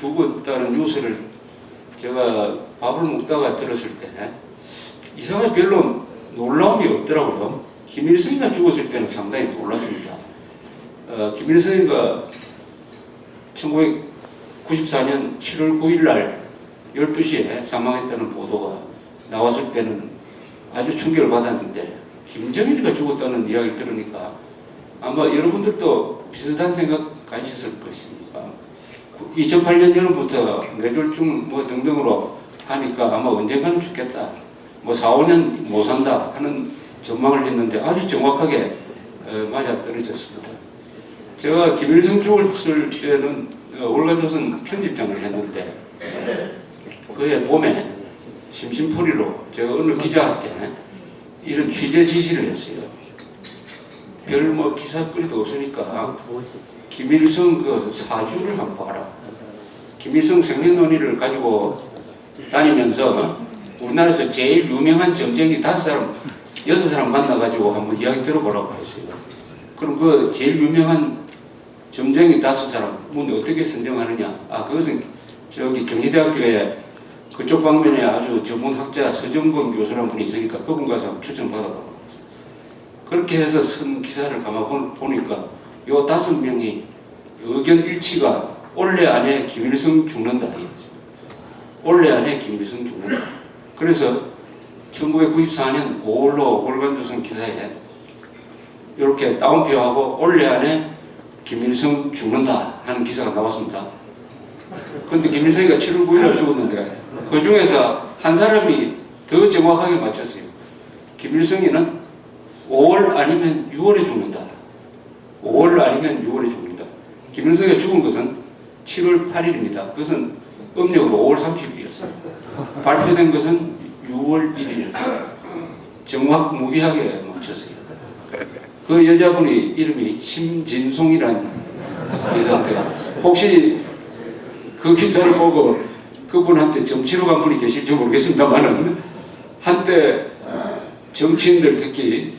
죽었다는 뉴스를 제가 밥을 먹다가 들었을 때 이상하게 별로 놀라움이 없더라고요. 김일성이가 죽었을 때는 상당히 놀랐습니다. 김일성이가 1994년 7월 9일 날 12시에 사망했다는 보도가 나왔을 때는 아주 충격을 받았는데, 김정일이가 죽었다는 이야기를 들으니까 아마 여러분들도 비슷한 생각 가지셨을 것입니다. 2008년 여름부터 뇌졸중 뭐 등등으로 하니까 아마 언젠가는 죽겠다, 뭐 4, 5년 못 산다 하는 전망을 했는데 아주 정확하게 맞아 떨어졌습니다. 제가 김일성 죽었을 때는 월간조선 편집장을 했는데, 그해 봄에 심심풀이로 제가 어느 기자한테 이런 취재 지시를 했어요. 별 뭐 기사거리도 없으니까 김일성 그 사주를 한번 봐라. 김일성 생년월일을 가지고 다니면서 우리나라에서 제일 유명한 점쟁이 5사람, 6사람 만나가지고 한번 이야기 들어보라고 했어요. 그럼 그 제일 유명한 점쟁이 5사람 문 어떻게 선정하느냐? 그것은 저기 경희대학교에 그쪽 방면에 아주 전문학자 서정권 교수라는 분이 있으니까 그분 가서 한번 추천받아보라고. 그렇게 해서 쓴 기사를 가만 보니까 요 5명이 의견 일치가 올해 안에 김일성 죽는다. 올해 안에 김일성 죽는다. 그래서 1994년 5월로 월간조선 기사에 이렇게 따옴표하고 올해 안에 김일성 죽는다 하는 기사가 나왔습니다. 그런데 김일성이가 7월 9일에 죽었는데 그 중에서 한 사람이 더 정확하게 맞췄어요. 김일성이는 5월 아니면 6월에 죽는다. 5월 아니면 6월에 죽는다. 김일성이 죽은 것은 7월 8일입니다. 그것은 음력으로 5월 30일이었어요. 발표된 것은 6월 1일이었어요. 정확무비하게 맞췄어요. 그 여자분이 이름이 심진송이라는 여자인데, 혹시 그 기사를 보고 그분한테 정치로 간 분이 계실지 모르겠습니다만은, 한때 정치인들 특히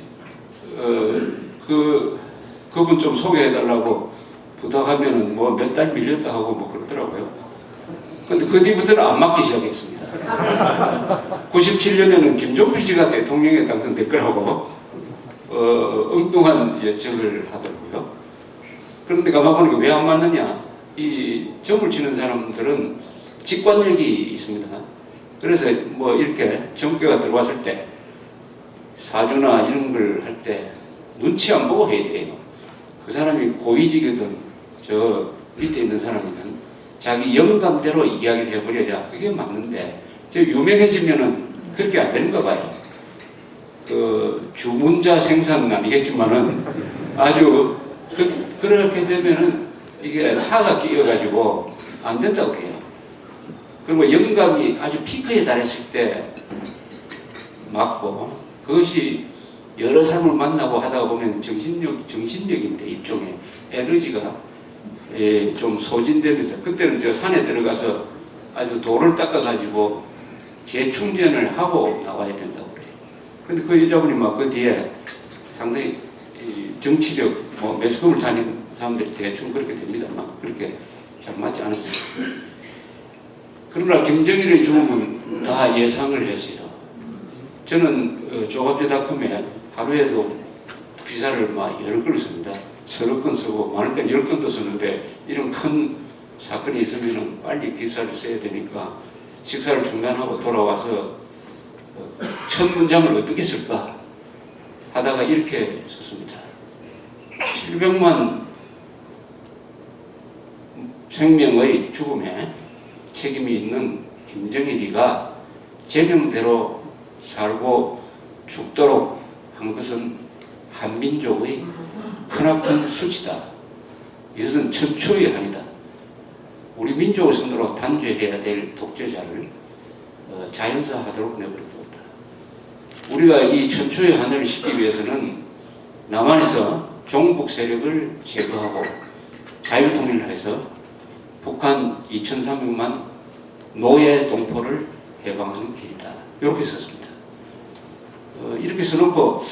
그분 좀 소개해달라고 부탁하면은 뭐 몇 달 밀렸다 하고 뭐 그러더라고요. 근데 그 뒤부터는 안 맞기 시작했습니다. 97년에는 김종필 씨가 대통령에 당선될 거라고 엉뚱한 예측을 하더라고요. 그런데 가만 보니까 왜 안 맞느냐? 이 점을 치는 사람들은 직관력이 있습니다. 그래서 뭐 이렇게 정교가 들어왔을 때 사주나 이런 걸 할 때 눈치 안 보고 해야 돼요. 그 사람이 고위직이든 저 밑에 있는 사람이든 자기 영감대로 이야기를 해버려야 그게 맞는데, 저 유명해지면은 그렇게 안 되는가 봐요. 그 주문자 생산은 아니겠지만은 아주 그렇게 되면은 이게 사가 끼어가지고 안 된다고 해요. 그리고 영감이 아주 피크에 달했을 때 맞고, 그것이 여러 사람을 만나고 하다 보면 정신력인데 일종의 에너지가 좀 소진되면서, 그때는 저 산에 들어가서 아주 돌을 닦아가지고 재충전을 하고 나와야 된다고 그래요. 근데 그 여자분이 막 그 뒤에 상당히 정치적 뭐 매스컴을 다니는 사람들이 대충 그렇게 됩니다만 그렇게 잘 맞지 않았어요. 그러나 김정일의 죽음은 다 예상을 했어요. 저는 조갑제닷컴에 하루에도 기사를 막 여러 건을 씁니다. 서너 건 쓰고 많을 땐 10건도 쓰는데, 이런 큰 사건이 있으면 빨리 기사를 써야 되니까 식사를 중단하고 돌아와서 첫 문장을 어떻게 쓸까 하다가 이렇게 썼습니다. 700만 생명의 죽음에 책임이 있는 김정일이가 제명대로 살고 죽도록 한 것은 한민족의 크나큰 수치다. 이것은 천추의 한이다. 우리 민족의 손으로 단죄해야 될 독재자를 자연사하도록 내버려두었다. 우리가 이 천추의 한을 싣기 위해서는 남한에서 종북 세력을 제거하고 자유통일해서 북한 2,300만 노예 동포를 해방하는 길이다. 이렇게 썼습니다. 이렇게 써놓고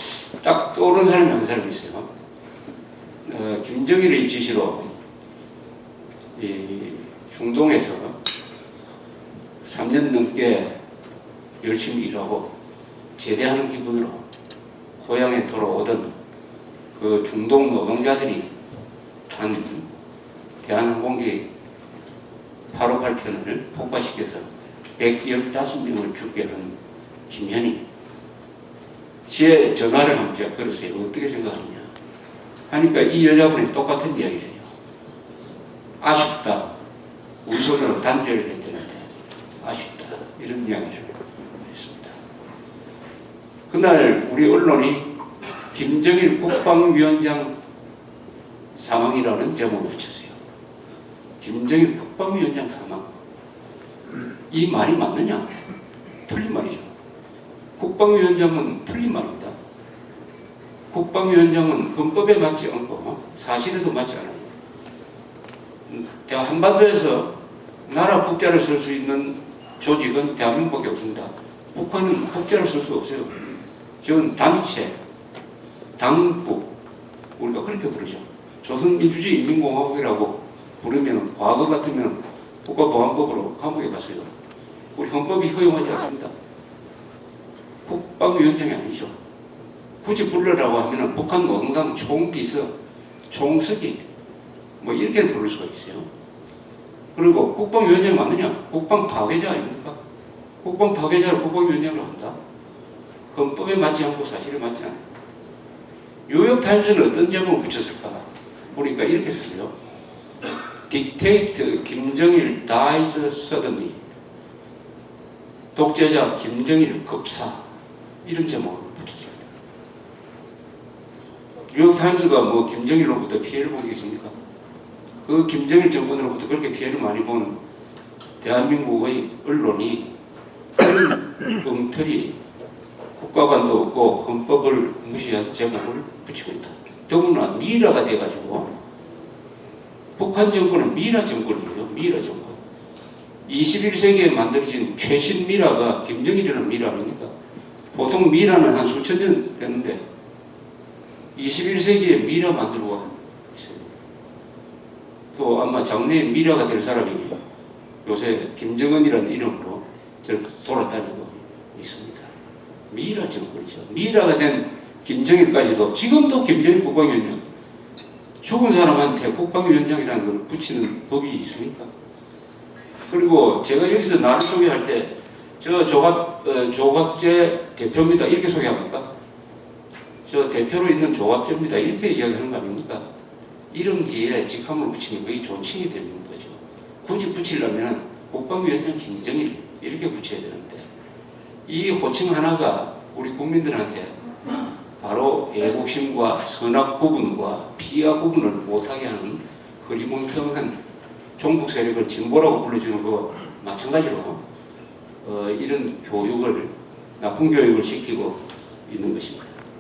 딱 떠오르는 사람이 한 사람이 있어요. 김정일의 지시로 중동에서 3년 넘게 열심히 일하고 제대하는 기분으로 고향에 돌아오던 그 중동 노동자들이 탄 대한항공기 858편을 폭파시켜서 115명을 죽게 한 김현희 씨의 전화를 한번 제가 걸었어요. 어떻게 생각하느냐 하니까 이 여자분이 똑같은 이야기를 해요. 아쉽다. 우리 손으로 단죄를 했다는데 아쉽다. 이런 이야기를 했습니다. 그날 우리 언론이 김정일 국방위원장 사망이라는 제목을 붙였어요. 김정일 국방위원장 사망. 이 말이 맞느냐? 틀린 말이죠. 국방위원장은 틀린 말입니다. 국방위원장은 헌법에 맞지 않고 사실에도 맞지 않아요. 한반도에서 나라 국자를 쓸 수 있는 조직은 대한민국밖에 없습니다. 북한은 국자를 쓸 수 없어요. 저건 단체, 당국, 우리가 그렇게 부르죠. 조선민주주의 인민공화국이라고 부르면 과거 같으면 국가보안법으로 감옥에 갔어요. 우리 헌법이 허용하지 않습니다. 국방위원장이 아니죠. 굳이 부르라고 하면 북한 노동당 총비서, 총서기 뭐 이렇게 부를 수가 있어요. 그리고 국방위원장이 맞느냐? 국방 파괴자 아닙니까? 국방 파괴자를 국방위원장으로 한다? 헌법에 맞지 않고 사실에 맞지 않아요. 뉴욕타임즈는 어떤 제목을 붙였을까? 보니까 이렇게 썼어요. Dictate 김정일 dies suddenly. 독재자 김정일 급사. 이런 제목을 붙였습니다. 뉴욕타임즈가 뭐 김정일로부터 피해를 본 게 있습니까? 그 김정일 정권으로부터 그렇게 피해를 많이 본 대한민국의 언론이 엉터리 국가관도 없고 헌법을 무시한 제목을 붙이고 있다. 더구나 미라가 돼가지고 북한 정권은 미라 정권이에요. 미라 정권. 21세기에 만들어진 최신 미라가 김정일이라는 미라 아닙니까? 보통 미라는 한 수천 년 됐는데 21세기에 미라 만들고 있어요. 또 아마 장래에 미라가 될 사람이 요새 김정은이라는 이름으로 돌아다니고 있습니다. 미라 정권이죠. 미라가 된 김정일까지도 지금도 김정일 국방위원장 죽은 사람한테 국방위원장이라는 걸 붙이는 법이 있습니까? 그리고 제가 여기서 나를 소개할 때 저 조갑재 대표입니다 이렇게 소개합니까? 저 대표로 있는 조갑재입니다 이렇게 이야기하는 거 아닙니까? 이름 뒤에 직함을 붙이는 거의 존칭이 되는 거죠. 굳이 붙이려면 국방위원장 김정일 이렇게 붙여야 되는데 이 호칭 하나가 우리 국민들한테 바로 애국심과 선악 구분과 비하 구분을 못하게 하는 흐리멍텅한 종북 세력을 진보라고 불러주는 거 마찬가지로 이런 교육을 나쁜 교육을 시키고 있는 것입니다.